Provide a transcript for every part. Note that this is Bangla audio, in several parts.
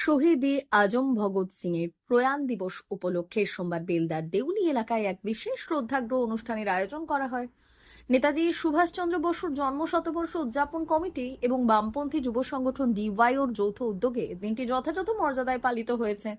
শহীদ আজম ভগৎ সিং এর প্রয়াণ দিবস উপলক্ষে সোমবার বেলদার দেউলি এলাকায় এক বিশেষ শ্রদ্ধার্ঘ্য অনুষ্ঠানের আয়োজন করা হয়। নেতাজি সুভাষচন্দ্র বসুর জন্ম শতবর্ষ উদযাপন কমিটি এবং বামপন্থী যুব সংগঠন ডিওয়াইওর যৌথ উদ্যোগে দিনটি যথাযথ মর্যাদায় পালিত হয়েছে।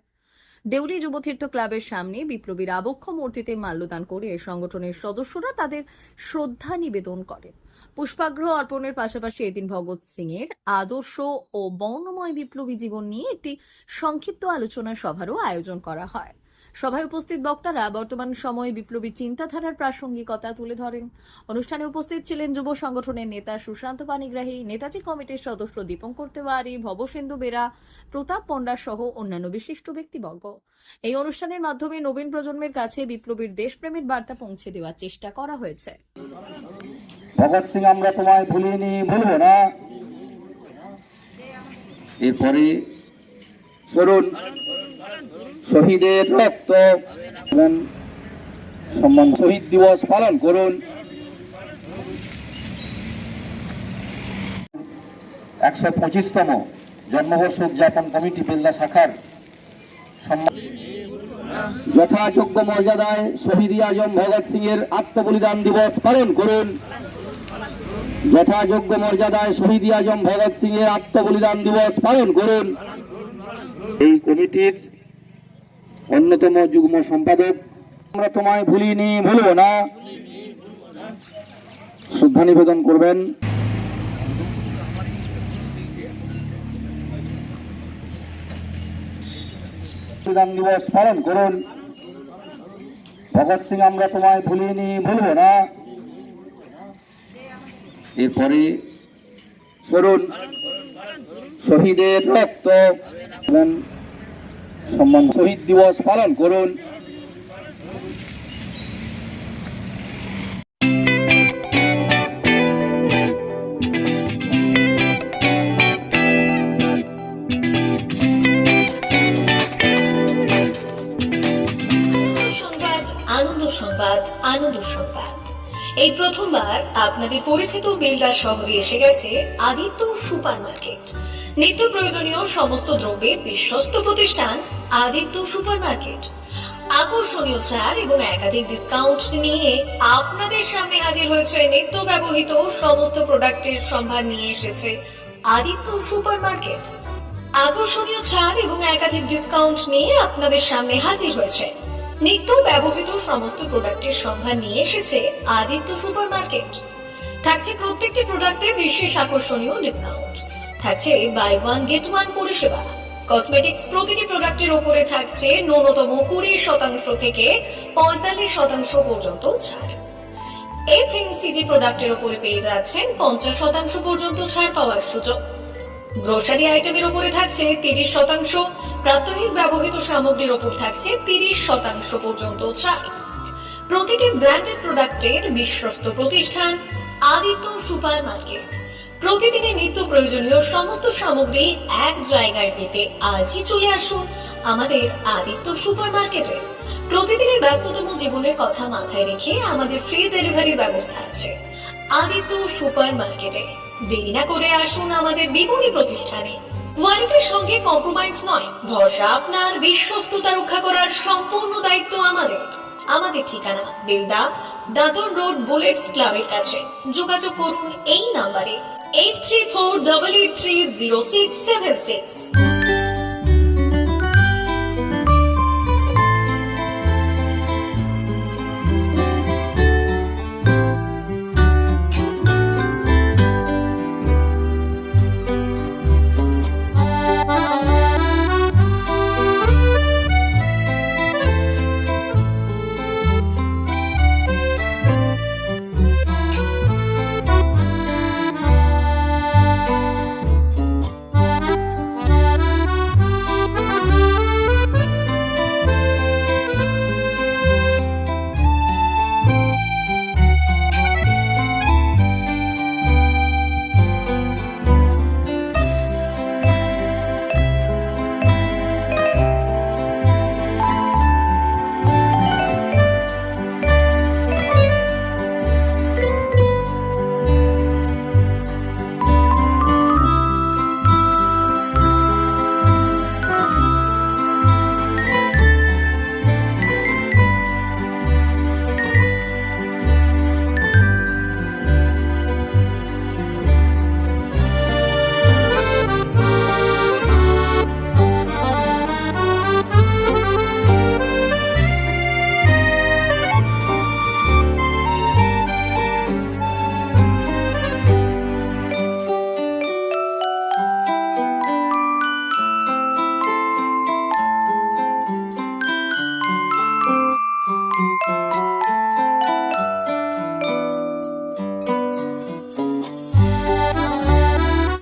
দেউলি যুবতীর্থ ক্লাবের সামনে বিপ্লবীর আবক্ষ মূর্তিতে মাল্যদান করে সংগঠনের সদস্যরা তাদের শ্রদ্ধা নিবেদন করেন। পুষ্পার্ঘ্য অর্পণের পাশাপাশি এদিন ভগৎ সিং এর আদর্শ ও বর্ণময় বিপ্লবী জীবন নিয়ে একটি সংক্ষিপ্ত আলোচনা সভারও আয়োজন করা হয়। সভায় উপস্থিত বক্তারা বর্তমান সময়ে বিপ্লবী চিন্তাধারার প্রাসঙ্গিকতা তুলে ধরেন। অনুষ্ঠানে উপস্থিত ছিলেন যুব সংগঠনের নেতা সুশান্ত পানিগ্রাহী, নেতাজি কমিটির সদস্য দীপঙ্কর তেওয়ারি, ভবসিন্ধু বেরা, প্রতাপ পণ্ডা সহ অন্যান্য বিশিষ্ট ব্যক্তিবর্গ। এই অনুষ্ঠানের মাধ্যমে নবীন প্রজন্মের কাছে বিপ্লবীর দেশপ্রেমের বার্তা পৌঁছে দেওয়ার চেষ্টা করা হয়েছে। ভগৎ সিং আমরা তোমায় ভুলিনি, ভুলবো না। এরপরে স্মরণ শহীদের রক্ত সম্মান শহীদ দিবস পালন করুন। 125তম জন্মবর্ষ উদযাপন কমিটি বেলদা শাখার যথাযোগ্য মর্যাদায় শহীদ আজম ভগৎ সিং এর আত্মবলিদান দিবস পালন করুন। যথাযোগ্য মর্যাদায় শহীদ আজম ভগৎ সিং এর আত্মবলিদান দিবস পালন করুন। এই কমিটির অন্যতম যুগ্ম সম্পাদক আমরা তোমায় ভুলিনি, ভুলবো না শ্রদ্ধা নিবেদন করবেন। বলিদান দিবস পালন করুন। ভগৎ সিং আমরা তোমায় ভুলিনি, ভুলবো না। এরপরে স্মরণ শহীদের রক্ত সম্মান শহীদ দিবস পালন করুন। আনন্দ সংবাদ, আনন্দ সংবাদ। এই প্রথমবার আপনাদের পরিচিত বেলদা শহরে এসে গেছে আদিত্য সুপার মার্কেট। নিত্য প্রয়োজনীয় সমস্ত দ্রব্যের বিশ্বস্ত প্রতিষ্ঠান আদিত্য সুপার মার্কেট। আকর্ষণীয় ছাড় এবং একাধিক ডিসকাউন্ট নিয়ে আপনাদের সামনে হাজির হয়েছে। নিত্য ব্যবহৃত সমস্ত প্রোডাক্টের সম্ভার নিয়ে এসেছে আদিত্য সুপার মার্কেট। আকর্ষণীয় ছাড় এবং একাধিক ডিসকাউন্ট নিয়ে আপনাদের সামনে হাজির হয়েছে। নিত্য ব্যবহৃত সমস্ত প্রোডাক্টের সম্ভার নিয়ে এসেছে আদিত্য সুপার মার্কেট। থাকছে প্রত্যেকটি প্রোডাক্টে বিশেষ আকর্ষণীয় ডিসকাউন্ট। থাকছে বাই ওয়ান গেট ওয়ান পরিষেবা। কসমেটিক্স প্রতিটি প্রোডাক্টের উপরে থাকছে ন্যূনতম 20% থেকে 45% পর্যন্ত ছাড়। এফএমসিজি প্রোডাক্টের উপরে পেয়ে যাচ্ছেন 50% পর্যন্ত ছাড় পাওয়ার সুযোগ। গ্রোসারি আইটেমের উপরে থাকছে 30%, প্রাত্যহিক ব্যবহৃত সামগ্রীর উপর থাকছে 30% পর্যন্ত ছাড়। প্রতিটি ব্র্যান্ডেড প্রোডাক্টের বিশ্বস্ত প্রতিষ্ঠান আদিত্য সুপার মার্কেট। প্রতিদিনের নিত্য প্রয়োজনীয় সমস্ত সামগ্রী এক জায়গায় পেতে আজই চলে আসুন আমাদের আদিত্য সুপার মার্কেটে। প্রতিদিনের ব্যস্ততম জীবনের কথা মাথায় রেখে আমাদের ফ্রি ডেলিভারির ব্যবস্থা আছে আদিত্য সুপার মার্কেটে। দেরি না করে আসুন আমাদের বিপণী প্রতিষ্ঠানে। কোয়ালিটির সঙ্গে কম্প্রোমাইজ নয়, ভরসা আপনার, বিশ্বস্ততা রক্ষা করার সম্পূর্ণ দায়িত্ব আমাদের। আমাদের ঠিকানা বেলদা দাদন রোড বুলেটস ক্লাবের কাছে। যোগাযোগ করুন এই নাম্বারে 8348830676।